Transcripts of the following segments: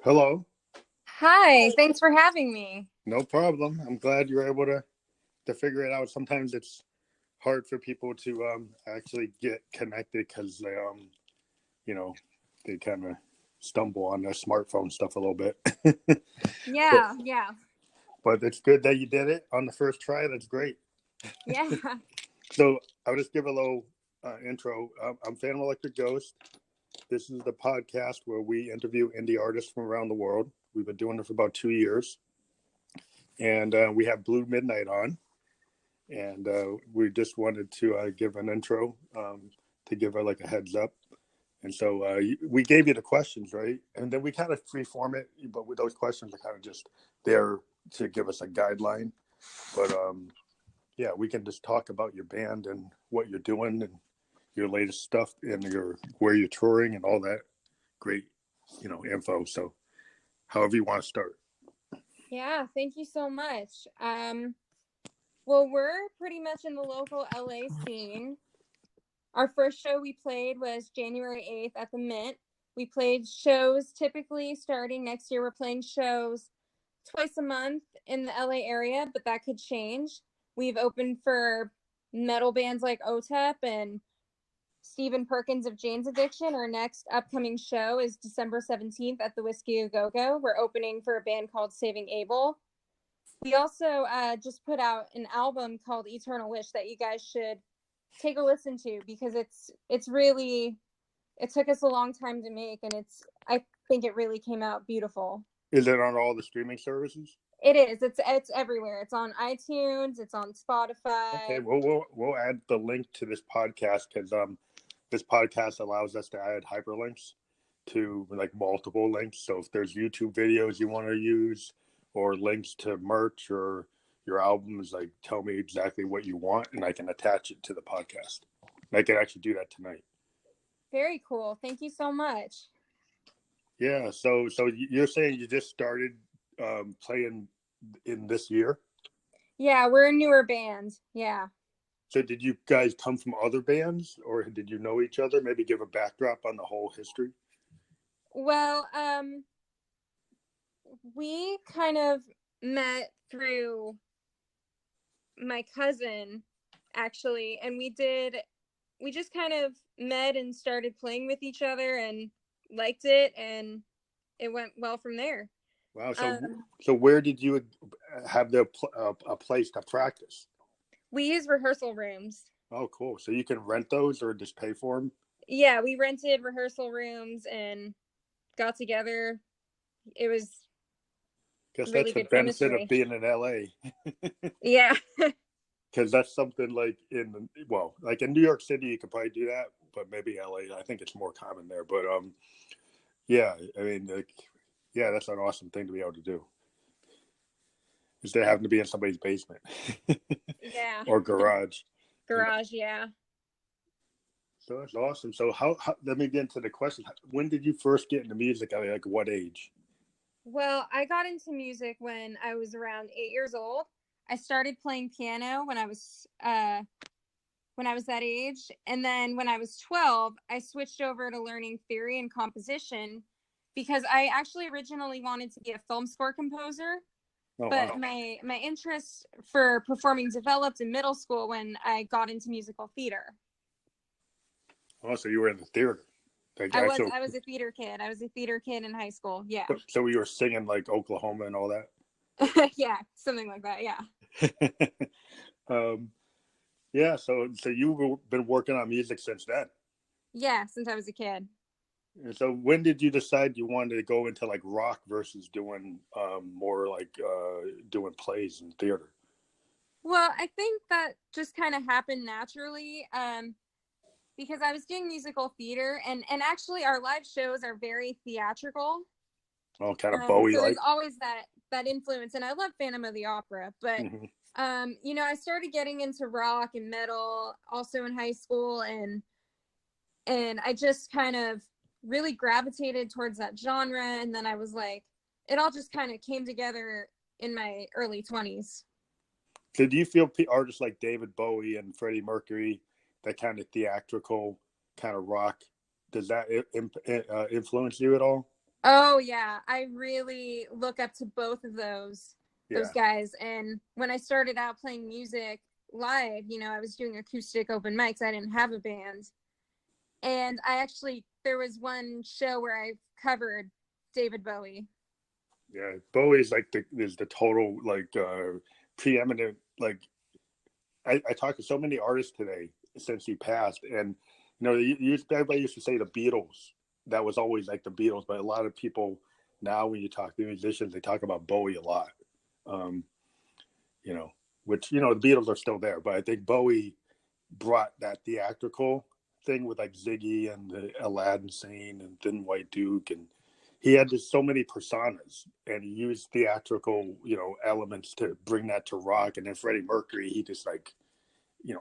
Hello. Hi, thanks for having me. No problem. I'm glad you're able to figure it out. Sometimes it's hard for people to actually get connected because you know they kind of stumble on their smartphone stuff a little bit. but Yeah. but it's good that you did it on the first try. That's great. Yeah. So I'll just give a little intro. I'm Phantom Electric Ghost. This is the podcast where we interview indie artists from around the world. We've been doing it for about 2 years, and we have BlueMidnight on. And we just wanted to give an intro to give her like a heads up. And so we gave you the questions, right? And then we kind of freeform it, but with those questions are kind of just there to give us a guideline. But yeah, we can just talk about your band and what you're doing and your latest stuff and your where you're touring and all that great, info. So however you want to start. Yeah, thank you so much. Well, we're pretty much in the local LA scene. Our first show we played was January 8th at the Mint. We played shows typically starting next year. We're playing shows twice a month in the LA area, but that could change. We've opened for metal bands like OTEP and Stephen Perkins of Jane's Addiction. Our next upcoming show is December 17th at the Whiskey A Go Go. We're opening for a band called Saving Abel. We also just put out an album called Eternal Wish that you guys should take a listen to because it's really, it took us a long time to make, and I think it really came out beautiful. Is it on all the streaming services? It is. It's everywhere. It's on iTunes. It's on Spotify. Okay, we'll add the link to this podcast because this podcast allows us to add hyperlinks to like multiple links. So if there's YouTube videos you want to use or links to merch or your albums, like tell me exactly what you want and I can attach it to the podcast. And I can actually do that tonight. Very cool. Thank you so much. Yeah. So you're saying you just started playing in this year? Yeah, we're a newer band. Yeah. So did you guys come from other bands or did you know each other? Maybe give a backdrop on the whole history. Well, we kind of met through my cousin, actually, and we just kind of met and started playing with each other and liked it, and it went well from there. Wow. So where did you have a place to practice? We use rehearsal rooms. Oh, cool. So you can rent those or just pay for them? Yeah, we rented rehearsal rooms and got together. It was Guess really that's the good benefit of chemistry. being in LA. Yeah. Because that's something like like in New York City, you could probably do that, but maybe LA, I think it's more common there. But yeah, I mean, like, yeah, that's an awesome thing to be able to do. Instead of having to be in somebody's basement. Yeah. Or garage. Garage, yeah. So that's awesome. So how let me get into the question. When did you first get into music? I mean, like what age? Well, I got into music when I was around 8 years old. I started playing piano when I was that age, and then when I was 12, I switched over to learning theory and composition because I actually originally wanted to be a film score composer. Oh, But wow. my interest for performing developed in middle school when I got into musical theater. Oh, so you were in the theater. Like I was a theater kid. I was a theater kid in high school. Yeah. So you were singing like Oklahoma and all that? Yeah, something like that. Yeah. Yeah, so you've been working on music since then. Yeah, since I was a kid. And so when did you decide you wanted to go into like rock versus doing more like doing plays and theater? Well, I think that just kind of happened naturally because I was doing musical theater, and actually our live shows are very theatrical. Oh, kind of Bowie So like. there's always that influence, and I love Phantom of the Opera, but Mm-hmm. I started getting into rock and metal also in high school, and I just kind of really gravitated towards that genre, and then I was like, it all just kind of came together in my early 20s. So do you feel artists like David Bowie and Freddie Mercury, that kind of theatrical kind of rock, does that influence you at all? Oh yeah, I really look up to both of those Yeah. guys. And when I started out playing music live, I was doing acoustic open mics. I didn't have a band. And there was one show where I covered David Bowie. Yeah. Bowie's like is the total like preeminent like I talked to so many artists today since he passed, and everybody used to say the Beatles. That was always like the Beatles, but a lot of people now, when you talk to musicians, they talk about Bowie a lot. Um, you know, which the Beatles are still there, but I think Bowie brought that theatrical thing with like Ziggy and the Aladdin scene and Thin White Duke, and he had just so many personas, and he used theatrical elements to bring that to rock. And then Freddie Mercury, he just like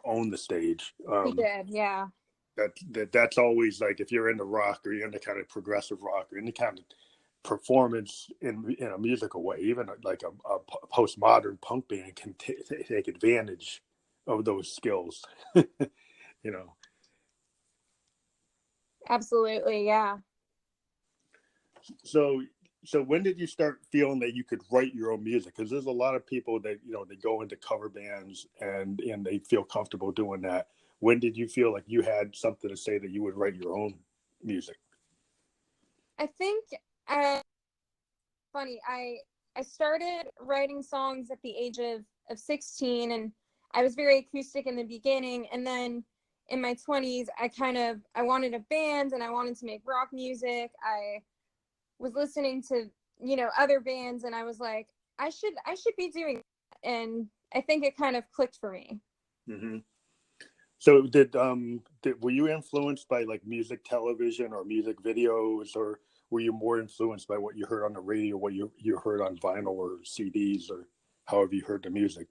own the stage. He did, yeah. That's always like, if you're into rock or you're into kind of progressive rock or any kind of performance in a musical way, even like a postmodern punk band can take advantage of those skills. you know. Absolutely, yeah. So when did you start feeling that you could write your own music? Because there's a lot of people that they go into cover bands and they feel comfortable doing that. When did you feel like you had something to say that you would write your own music? I think funny. I started writing songs at the age of 16, and I was very acoustic in the beginning, and then in my 20s I wanted a band and I wanted to make rock music. I was listening to other bands, and I was like, I should be doing that. And I think it kind of clicked for me. Mm-hmm. So were you influenced by like music television or music videos, or were you more influenced by what you heard on the radio, what you heard on vinyl or CDs, or however you heard the music?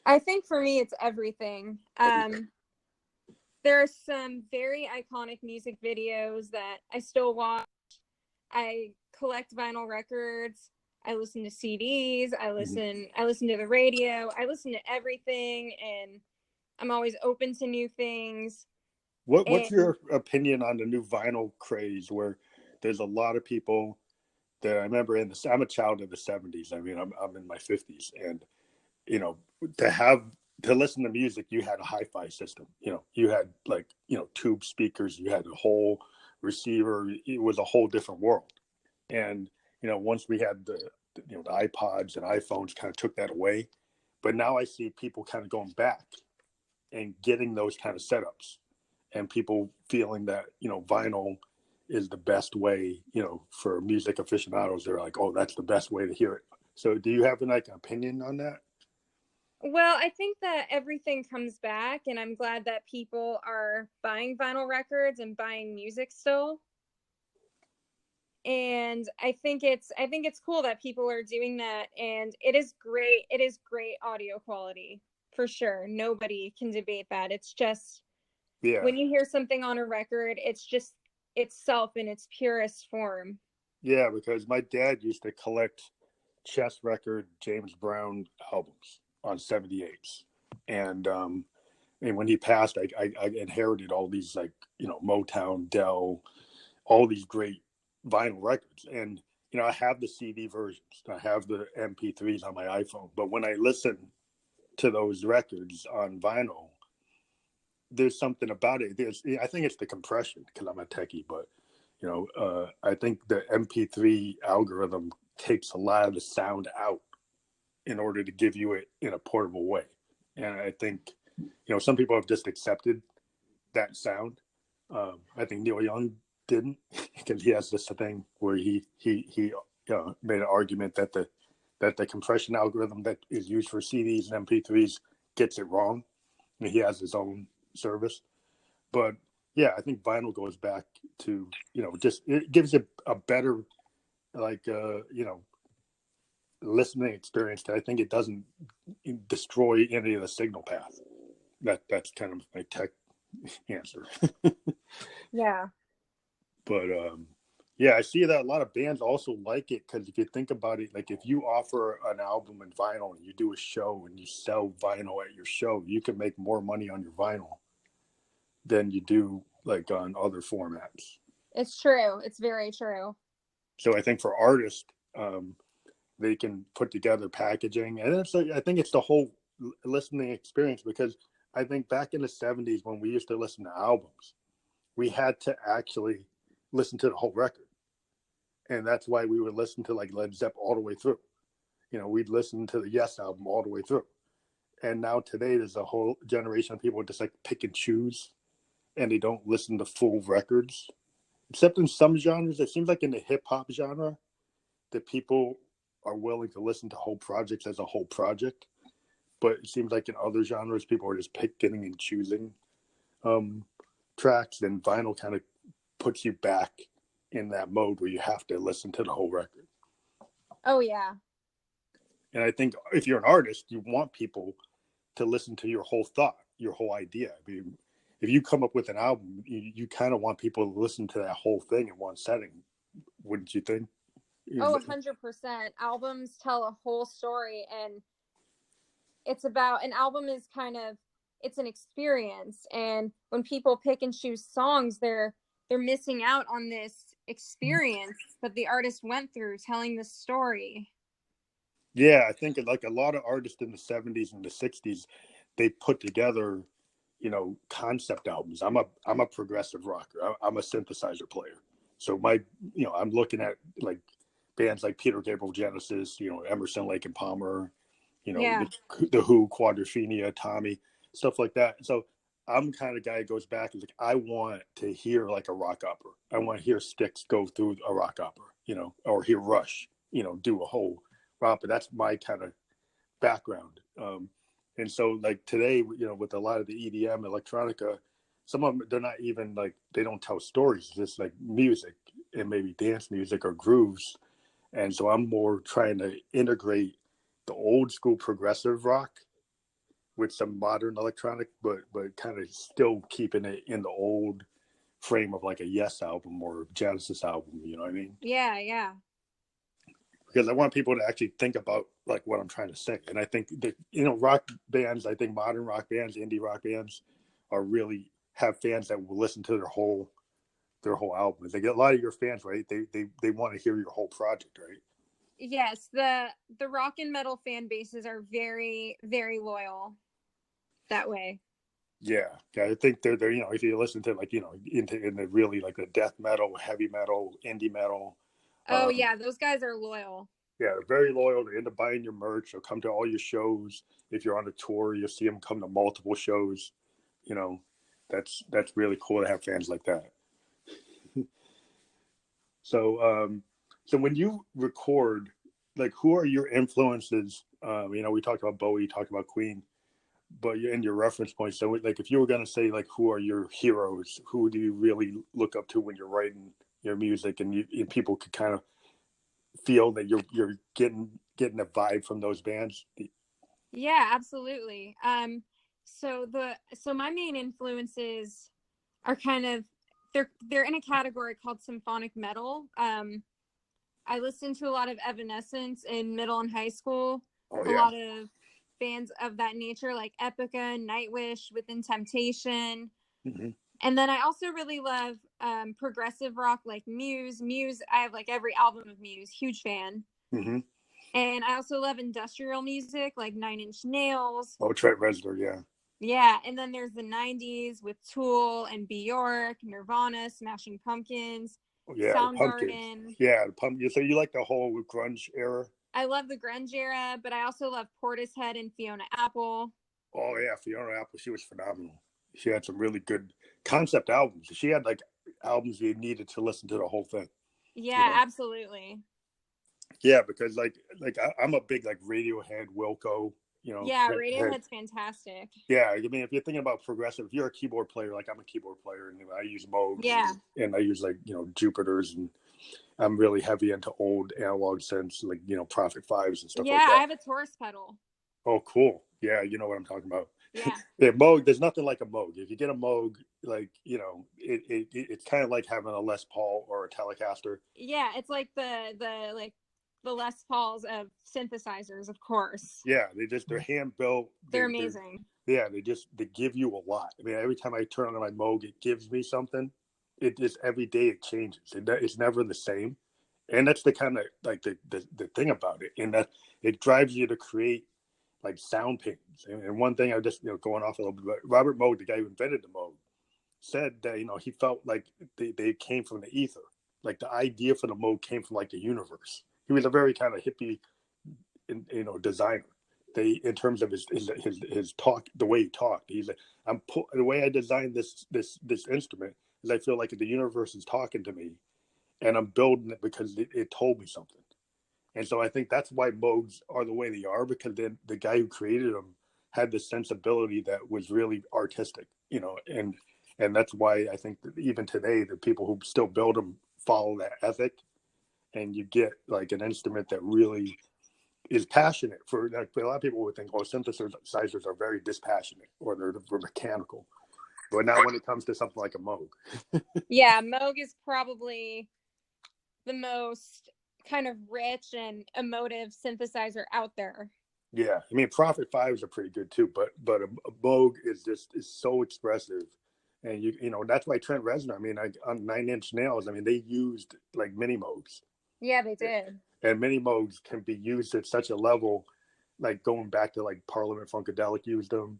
I think for me it's everything. There are some very iconic music videos that I still watch. I collect vinyl records. I listen to CDs. I listen to the radio. I listen to everything, and I'm always open to new things. What's And your opinion on the new vinyl craze, where there's a lot of people that I remember I'm a child of the 70s. I mean, I'm in my 50s, and you know, to listen to music, you had a hi-fi system. You had like tube speakers. You had a whole receiver. It was a whole different world. And once we had the iPods and iPhones, kind of took that away. But now I see people kind of going back and getting those kind of setups, and people feeling that vinyl is the best way, for music aficionados. They're like, oh, that's the best way to hear it. So do you have an opinion on that? well, I think that everything comes back, and I'm glad that people are buying vinyl records and buying music still. And I think it's cool that people are doing that, and it is great. It is great audio quality for sure. Nobody can debate that. It's just Yeah. when you hear something on a record, it's just itself in its purest form. Yeah, because my dad used to collect chess record James Brown albums on 78s. And when he passed, I inherited all these like Motown, Dell, all these great vinyl records. And I have the CD versions, I have the MP3s on my iPhone, but when I listen to those records on vinyl, there's something about it. I think it's the compression, because I'm a techie, but I think the MP3 algorithm takes a lot of the sound out in order to give you it in a portable way. And I think some people have just accepted that sound. I think Neil Young didn't, because he has this thing where he made an argument that the compression algorithm that is used for CDs and MP3s gets it wrong. I mean, he has his own service, but yeah, I think vinyl goes back to just it gives it a better like listening experience. That I think it doesn't destroy any of the signal path. That's kind of my tech answer. Yeah. But yeah, I see that a lot of bands also like it, because if you think about it, like if you offer an album in vinyl and you do a show and you sell vinyl at your show, you can make more money on your vinyl than you do like on other formats. It's true. It's very true. So I think for artists, they can put together packaging, and I think it's the whole listening experience, because I think back in the 70s when we used to listen to albums, we had to actually listen to the whole record. And that's why we would listen to like Led Zeppelin all the way through. We'd listen to the Yes album all the way through. And now today there's a whole generation of people just like pick and choose, and they don't listen to full records. Except in some genres, it seems like in the hip hop genre, that people are willing to listen to whole projects as a whole project. But it seems like in other genres, people are just picking and choosing tracks. Then vinyl kind of puts you back in that mode where you have to listen to the whole record. Oh, yeah. And I think if you're an artist, you want people to listen to your whole thought, your whole idea. I mean, if you come up with an album, you kind of want people to listen to that whole thing in one setting, wouldn't you think? Oh, 100%. Albums tell a whole story, and an album is it's an experience. And when people pick and choose songs, they're missing out on this experience that the artist went through telling the story. Yeah, I think like a lot of artists in the 70s and the 60s, they put together, concept albums. I'm a progressive rocker. I'm a synthesizer player. So I'm looking at like bands like Peter Gabriel, Genesis, Emerson, Lake and Palmer, Yeah. the Who, Quadrophenia, Tommy, stuff like that. So I'm the kind of guy who goes back and like, I want to hear like a rock opera. I want to hear Styx go through a rock opera, or hear Rush, do a whole opera. That's my kind of background. And so like today, with a lot of the EDM, electronica, some of them, they're not even like, they don't tell stories. It's just like music and maybe dance music or grooves. And so I'm more trying to integrate the old school progressive rock with some modern electronic, but kind of still keeping it in the old frame of like a Yes album or a Genesis album. You know what I mean? Yeah, yeah. Because I want people to actually think about like what I'm trying to say. And I think that, rock bands, I think modern rock bands, indie rock bands are really have fans that will listen to their whole album. They get a lot of your fans, right? They want to hear your whole project, right? Yes, the rock and metal fan bases are very, very loyal that way. Yeah, I think they're if you listen to like in the really like the death metal, heavy metal, indie metal. Oh yeah, those guys are loyal. Yeah, they're very loyal. They end up buying your merch. They'll come to all your shows. If you're on a tour, you'll see them come to multiple shows. That's really cool to have fans like that. So when you record, like, who are your influences? We talked about Bowie, talked about Queen, but in your reference points. So like, if you were going to say like, who are your heroes? Who do you really look up to when you're writing your music, and people could kind of feel that you're getting a vibe from those bands? Yeah, absolutely. So my main influences are they're in a category called symphonic metal. I listened to a lot of Evanescence in middle and high school. Oh A yeah. lot of bands of that nature, like Epica, Nightwish, Within Temptation. Mm-hmm. And then I also really love progressive rock, like Muse. I have like every album of Muse, huge fan. Mm-hmm. And I also love industrial music, like Nine Inch Nails. Oh, Trent Reznor, yeah. Yeah, and then there's the 90s with Tool and Bjork, Nirvana, Smashing Pumpkins, Yeah, the Pumpkins. Soundgarden. Yeah, the Pumpkins. So you like the whole grunge era? I love the grunge era, but I also love Portishead and Fiona Apple. Oh yeah, Fiona Apple. She was phenomenal. She had some really good concept albums. She had like albums you needed to listen to the whole thing. Yeah, absolutely. Yeah, because I'm a big like Radiohead, Wilco. Yeah, Radiohead's fantastic. Yeah, I mean, if you're thinking about progressive, if you're a keyboard player, like I'm a keyboard player, and I use Moogs. Yeah. And I use like Jupiters, and I'm really heavy into old analog synths, like Prophet Fives and stuff like that. Yeah, I have a Taurus pedal. Oh, cool. Yeah, you know what I'm talking about. Yeah. Yeah, Moog. There's nothing like a Moog. If you get a Moog, like it's kind of like having a Les Paul or a Telecaster. Yeah, it's like the Les Pauls of synthesizers, of course. Yeah, they're hand built. They're amazing. They give you a lot. I mean, every time I turn on my Moog, it gives me something. It just every day it changes. It's never the same. And that's the kind of like the thing about it, and that it drives you to create like sound paintings. And one thing I just, going off a little bit, Robert Moog, the guy who invented the Moog, said that, he felt like they came from the ether. Like the idea for the Moog came from like the universe. He was a very kind of hippie, designer. In terms of his talk, the way he talked, he's like, the way I designed this instrument is I feel like the universe is talking to me, and I'm building it because it told me something. And so I think that's why Moogs are the way they are, because then the guy who created them had this sensibility that was really artistic, and that's why I think that even today the people who still build them follow that ethic, and you get like an instrument that really is passionate. For like, a lot of people would think, oh, synthesizers are very dispassionate or they're mechanical, but now when it comes to something like a Moog, Yeah, Moog is probably the most kind of rich and emotive synthesizer out there. Yeah, I mean, Prophet Fives are pretty good too, but a Moog is so expressive, and that's why Trent Reznor. I mean, on Nine Inch Nails, I mean, they used like mini Moogs. Yeah, they did. And mini Moogs can be used at such a level, like going back to like Parliament Funkadelic used them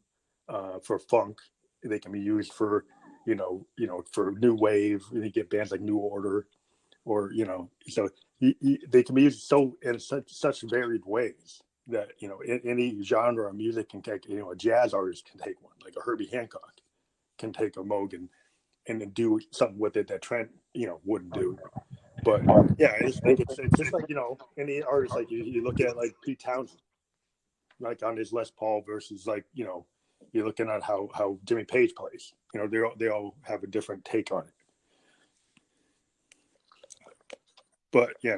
for funk. They can be used for, for new wave. You get bands like New Order, or so they can be used so in such varied ways that any genre of music can take. A jazz artist can take one, like a Herbie Hancock can take a Moog and then do something with it that Trent wouldn't do. But yeah, I just think it's just like any artist, like you look at like Pete Townsend, like on his Les Paul versus like you're looking at how Jimmy Page plays. They all have a different take on it. But yeah,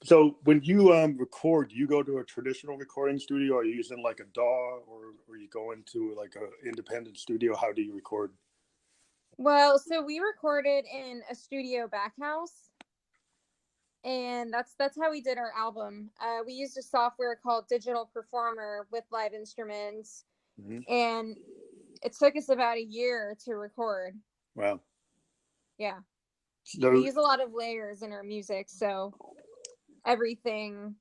So when you record, do you go to a traditional recording studio? Are you using like a DAW, or you go into like an independent studio? How do you record? Well, so we recorded in a studio back house, and that's how we did our album. We used a software called Digital Performer with live instruments, and it took us about a year to record. Wow. Yeah. So, we use a lot of layers in our music, so everything,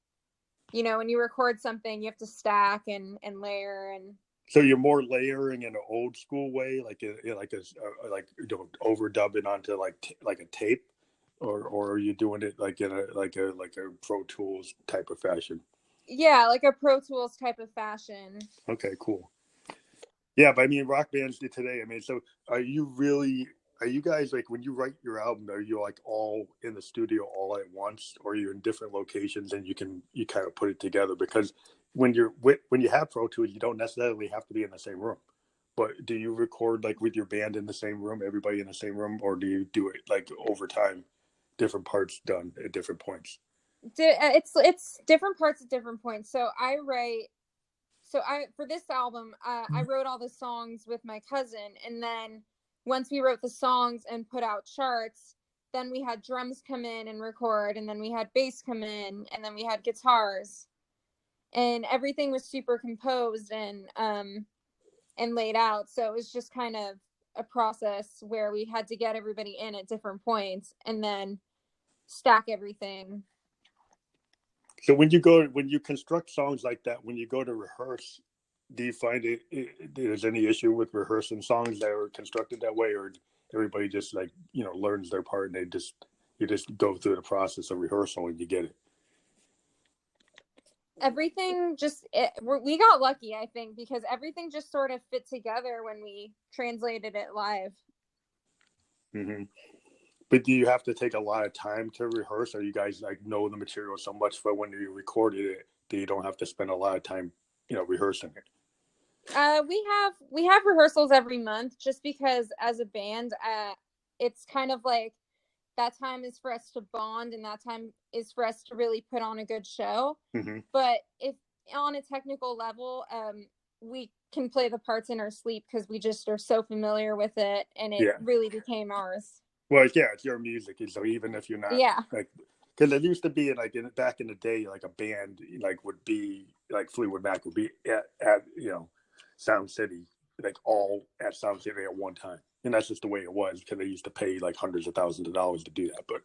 when you record something, you have to stack and layer. And so you're more layering in an old school way, like overdub it onto like a tape, or are you doing it like in a Pro Tools type of fashion? Yeah, like a Pro Tools type of fashion. Okay, cool. Yeah, but I mean, rock bands do today. I mean, so are you guys, like, when you write your album, are you like all in the studio all at once, or are you in different locations and you kind of put it together? Because when you have Pro Tools, you don't necessarily have to be in the same room. But do you record like with your band in the same room, everybody in the same room, or do you do it like over time, different parts done at different points? It's different parts at different points. So for this album, I wrote all the songs with my cousin, and then once we wrote the songs and put out charts, then we had drums come in and record, and then we had bass come in, and then we had guitars, and everything was super composed and laid out. So it was just kind of a process where we had to get everybody in at different points and then stack everything. So when you construct songs like that, when you go to rehearse, do you find there's any issue with rehearsing songs that are constructed that way, or everybody just like learns their part and you just go through the process of rehearsal and you get it? Everything we got lucky, I think, because everything just sort of fit together when we translated it live. Mm-hmm. But do you have to take a lot of time to rehearse, or you guys like know the material so much for when you recorded it that you don't have to spend a lot of time rehearsing it? We have rehearsals every month, just because as a band, it's kind of like that time is for us to bond, and that time is for us to really put on a good show. Mm-hmm. But if on a technical level, we can play the parts in our sleep because we just are so familiar with it, and it really became ours. Well, yeah, it's your music, so even if you're not, like, because it used to be like back in the day, like a band like would be like Fleetwood Mac would be at Sound City, like all at Sound City at one time. and that's just the way it was because they used to pay like hundreds of thousands of dollars to do that. But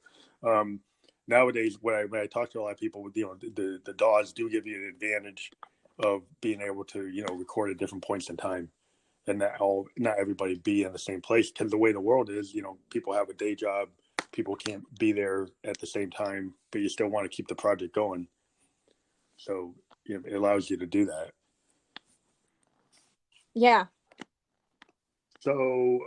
nowadays, when I talk to a lot of people, you know, the DAWs do give you an advantage of being able to, you know, record at different points in time, and not everybody be in the same place because the way the world is, you know, people have a day job, people can't be there at the same time, but you still want to keep the project going. So you know, it allows you to do that. Yeah. So,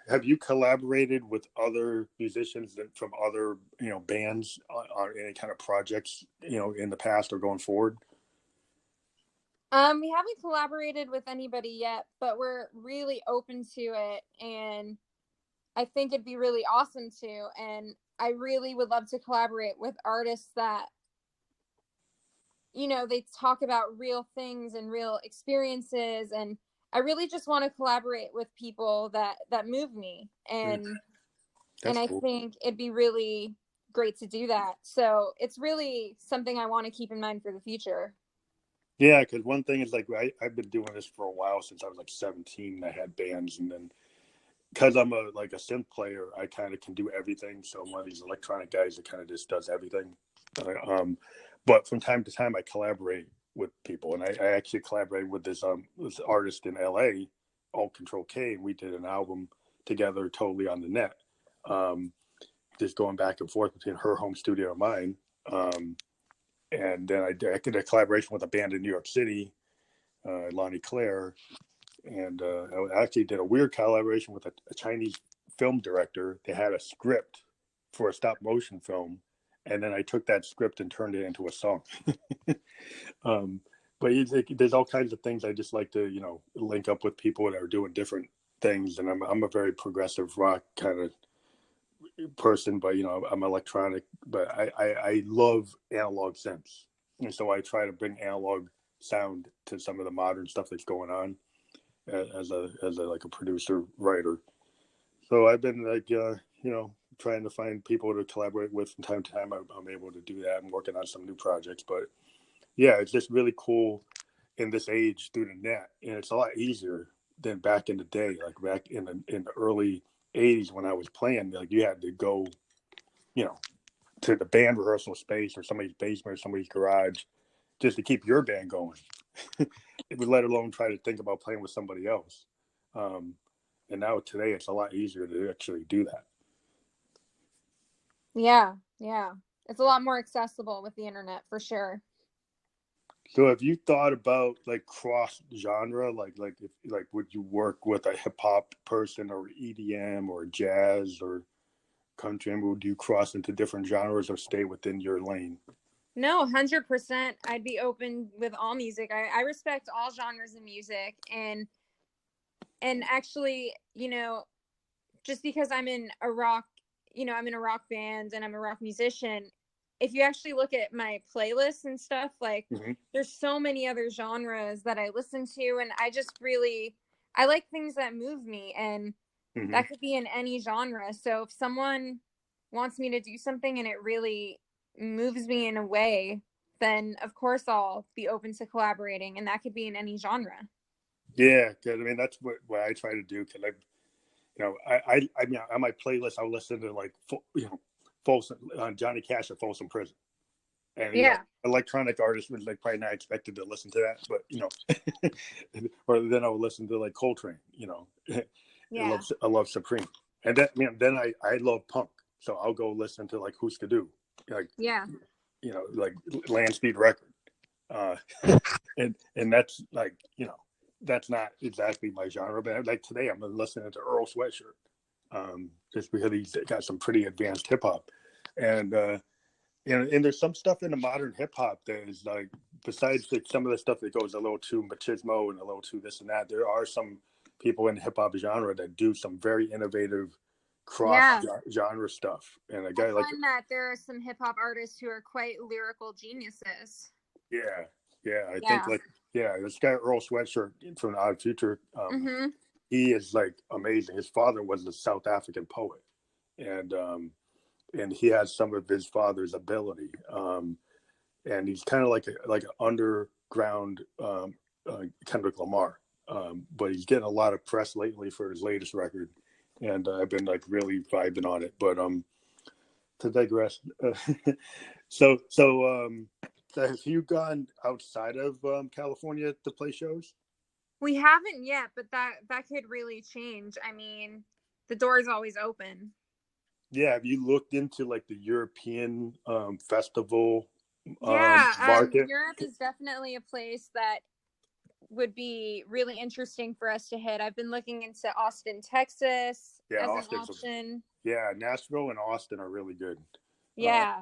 have you collaborated with other musicians from other, you know, bands on any kind of projects, you know, in the past or going forward? We haven't collaborated with anybody yet, but we're really open to it, and I think it'd be really awesome to. And I really would love to collaborate with artists that, you know, they talk about real things and real experiences, and I really just want to collaborate with people that move me, and That's I cool. think it'd be really great to do that. So it's really something I want to keep in mind for the future. Yeah, because one thing is like I've been doing this for a while since I was like 17. I had bands, and then because I'm a synth player, I kind of can do everything. So I'm one of these electronic guys that kind of just does everything. But from time to time, I collaborate with people, and I actually collaborated with this artist in LA, All Control K, and we did an album together, totally on the net, um, just going back and forth between her home studio and mine. And then I did a collaboration with a band in New York City, Lonnie Claire, and I actually did a weird collaboration with a Chinese film director. They had a script for a stop motion film, and then I took that script and turned it into a song. But there's all kinds of things I just like to, you know, link up with people that are doing different things. And I'm a very progressive rock kind of person, but you know, I'm electronic, but I love analog synths, and so I try to bring analog sound to some of the modern stuff that's going on as a like a producer writer. So I've been like you know, trying to find people to collaborate with from time to time. I'm able to do that. I'm working on some new projects, but yeah, it's just really cool in this age through the net, and it's a lot easier than back in the day, like back in the early '80s when I was playing. Like you had to go, you know, to the band rehearsal space or somebody's basement or somebody's garage just to keep your band going. Let alone try to think about playing with somebody else. And now today it's a lot easier to actually do that. Yeah, yeah. It's a lot more accessible with the internet for sure. So have you thought about like cross genre, if would you work with a hip hop person or EDM or jazz or country? And would you cross into different genres or stay within your lane? No, 100%. I'd be open with all music. I respect all genres of music, and actually, you know, just because I'm in a rock, you know, I'm in a rock band and I'm a rock musician, if you actually look at my playlists and stuff, like Mm-hmm. there's so many other genres that I listen to, and I like things that move me, and Mm-hmm. that could be in any genre. So if someone wants me to do something and it really moves me in a way, then of course I'll be open to collaborating, and that could be in any genre. Yeah, because I mean that's what I try to do. Because you know, I mean on my playlist I'll listen to like you know, Folsom Johnny Cash at Folsom Prison, and you know, Yeah. electronic artists was like probably not expected to listen to that, but you know, or then I'll listen to like Coltrane. You know, Yeah. I love Supreme, and then I love punk, so I'll go listen to like Who's to Do, like Yeah. you know, like Land Speed Record, uh, and that's like, you know, that's not exactly my genre, but like today I'm listening to Earl Sweatshirt, just because he's got some pretty advanced hip hop, and and there's some stuff in the modern hip hop that is like, besides like some of the stuff that goes a little too machismo and a little too this and that, there are some people in the hip hop genre that do some very innovative cross Yeah. genre stuff, and a I guy like, find that there are some hip hop artists who are quite lyrical geniuses. yeah, yeah, I think Yeah. like, yeah, this guy Earl Sweatshirt from Odd Future, Mm-hmm. he is like amazing. His father was a South African poet, and he has some of his father's ability, and he's kind of like an underground Kendrick Lamar, but he's getting a lot of press lately for his latest record, and I've been like really vibing on it. But to digress, so have you gone outside of California to play shows? We haven't yet, but that could really change. I mean, the door is always open. Yeah, have you looked into like the European festival Yeah, market? Europe is definitely a place that would be really interesting for us to hit. I've been looking into Austin, Texas Yeah, as an Austin's option. yeah, Nashville and Austin are really good. Uh, Yeah.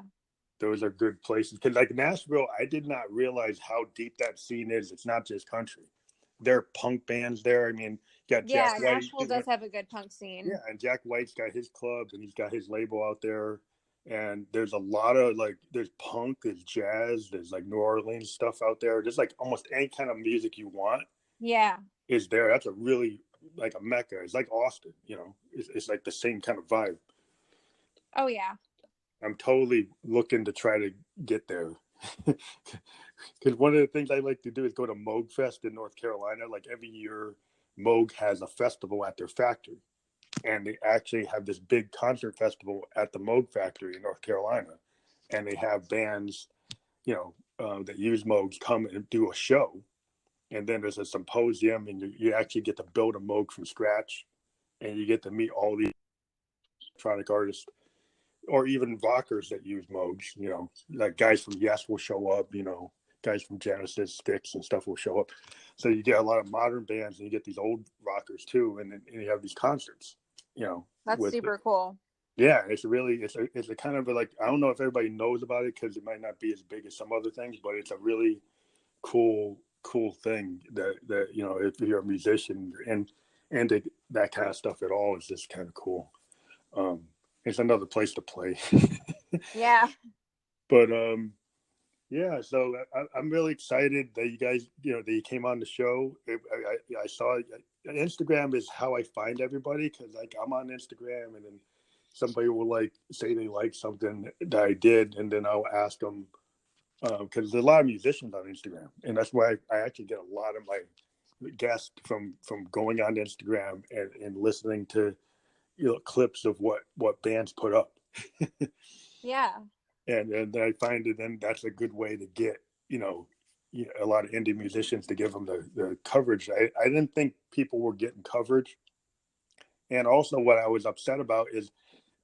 those are good places because like Nashville, I did not realize how deep that scene is. It's not just country. There are punk bands there. I mean, you got Jack Yeah, White. Nashville does have a good punk Yeah, scene. and Jack White's got his club and he's got his label out there. And there's a lot of like, there's punk, there's jazz, there's like New Orleans stuff out there. There's like almost any kind of music you want Yeah. is there. That's a really like a mecca. It's like Austin, you know, it's like the same kind of vibe. Oh yeah. I'm totally looking to try to get there. Because one of the things I like to do is go to Moog Fest in North Carolina. Like every year, Moog has a festival at their factory. And they actually have this big concert festival at the Moog factory in North Carolina. And they have bands, you know, that use Moogs come and do a show. And then there's a symposium, and you actually get to build a Moog from scratch. And you get to meet all these electronic artists or even rockers that use Moogs, you know, like guys from Yes will show up, you know, guys from Genesis, Styx and stuff will show up. So you get a lot of modern bands and you get these old rockers too. And you have these concerts, you know, That's with super cool. yeah, it's a kind of like, I don't know if everybody knows about it because it might not be as big as some other things, but it's a really cool thing that, you know, if you're a musician and that kind of stuff at all is just kind of cool. Um, it's another place to play. Yeah. But yeah, so I'm really excited that you guys, you know, that you came on the show. I saw Instagram is how I find everybody because like I'm on Instagram and then somebody will like say they like something that I did, and then I'll ask them because there's a lot of musicians on Instagram, and that's why I actually get a lot of my guests from going on Instagram and listening to, you know, clips of what bands put up. Yeah. And I find it then that's a good way to get, you know, a lot of indie musicians to give them the coverage. I didn't think people were getting coverage. And also what I was upset about is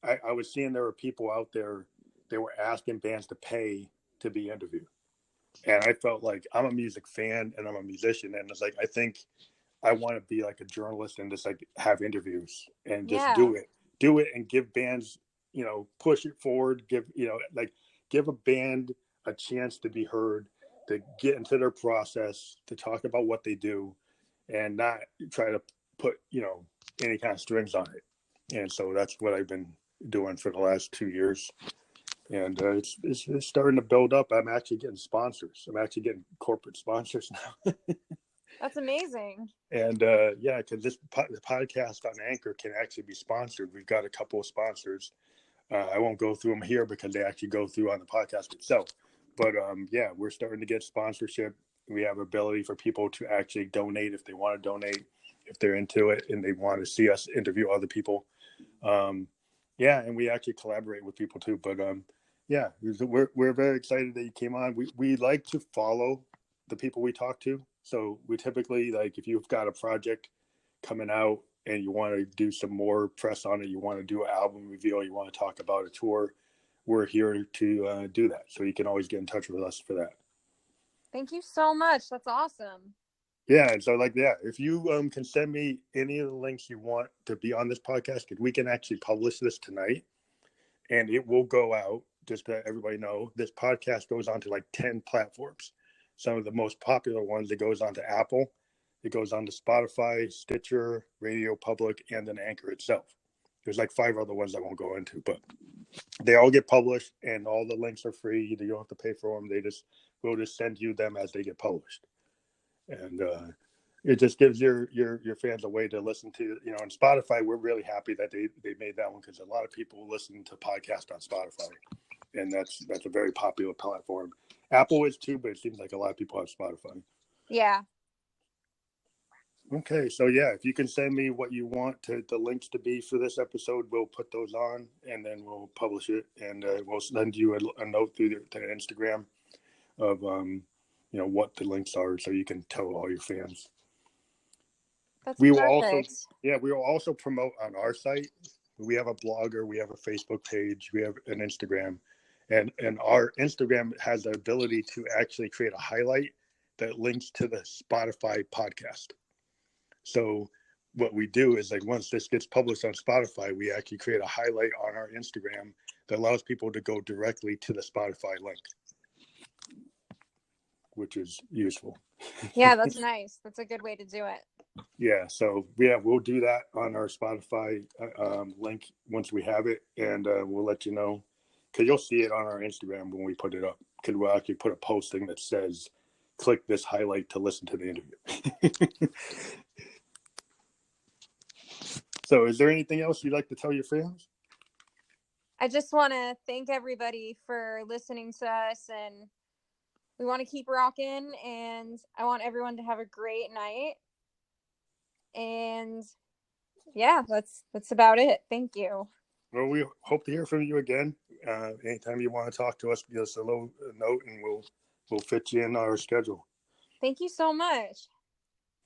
I was seeing there were people out there, they were asking bands to pay to be interviewed. And I felt like I'm a music fan and I'm a musician. And it's like, I think I want to be like a journalist and just like have interviews and just Yeah. do it and give bands, you know, push it forward, give, you know, like give a band a chance to be heard, to get into their process, to talk about what they do and not try to put, you know, any kind of strings on it. And so that's what I've been doing for the last 2 years. And it's starting to build up. I'm actually getting sponsors. I'm actually getting corporate sponsors now. That's amazing. And yeah, because the podcast on Anchor can actually be sponsored. We've got a couple of sponsors. I won't go through them here because they actually go through on the podcast itself. But yeah, we're starting to get sponsorship. We have ability for people to actually donate if they want to donate, if they're into it and they want to see us interview other people. Yeah, and we actually collaborate with people too. But yeah, we're very excited that you came on. We like to follow the people we talk to. So we typically, like, if you've got a project coming out and you want to do some more press on it, you want to do an album reveal, you want to talk about a tour, we're here to do that. So you can always get in touch with us for that. Thank you so much. That's awesome. Yeah, and so like yeah, if you can send me any of the links you want to be on this podcast, because we can actually publish this tonight, and it will go out. Just to let everybody know, this podcast goes on to like 10 platforms. Some of the most popular ones, it goes on to Apple, it goes on to Spotify, Stitcher, Radio Public, and then Anchor itself. There's like 5 other ones I won't go into, but they all get published, and all the links are free. You don't have to pay for them. We'll just send you them as they get published, and it just gives your fans a way to listen to, you know. On Spotify, we're really happy that they made that one because a lot of people listen to podcasts on Spotify, and that's a very popular platform. Apple is too, but it seems like a lot of people have Spotify. Yeah. Okay, so yeah, if you can send me what you want the links to be for this episode, we'll put those on and then we'll publish it, and we'll send you a note through to Instagram of what the links are, so you can tell all your fans. That's We will perfect. we will also promote on our site. We have a blogger, we have a Facebook page, we have an Instagram, and our Instagram has the ability to actually create a highlight that links to the Spotify podcast. So what we do is, like, once this gets published on Spotify, we actually create a highlight on our Instagram that allows people to go directly to the Spotify link, which is useful. Yeah, that's nice. That's a good way to do it. Yeah, so yeah, we'll do that on our Spotify link once we have it, and we'll let you know, because you'll see it on our Instagram when we put it up, because we'll actually put a posting that says, click this highlight to listen to the interview. So is there anything else you'd like to tell your fans? I just want to thank everybody for listening to us, and we want to keep rocking, and I want everyone to have a great night. And yeah, that's about it. Thank you. Well, we hope to hear from you again. Anytime you want to talk to us, give us a little note, and we'll fit you in our schedule. Thank you so much.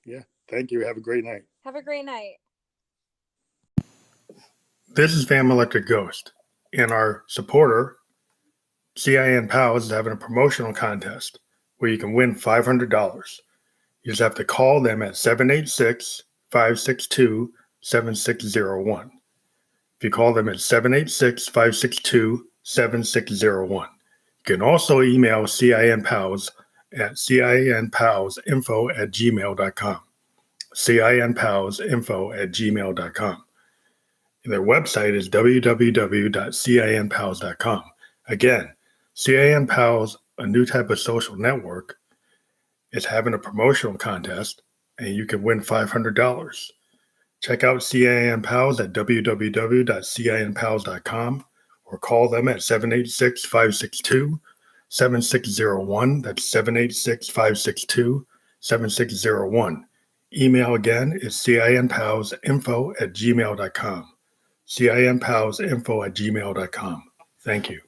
Yeah, thank you. Have a great night. Have a great night. This is Fam Electric Ghost, and our supporter, CIN Pals, is having a promotional contest where you can win $500. You just have to call them at 786-562-7601. If you call them at 786-562-7601. You can also email CIN Pals at cinpalsinfo@gmail.com. cinpalsinfo@gmail.com. Their website is www.cinpals.com. Again, CIN Pals, a new type of social network, is having a promotional contest, and you can win $500. Check out CIN Pals at www.cinpals.com or call them at 786-562-7601. That's 786-562-7601. Email again is cinpalsinfo@gmail.com. cinpalsinfo@gmail.com. Thank you.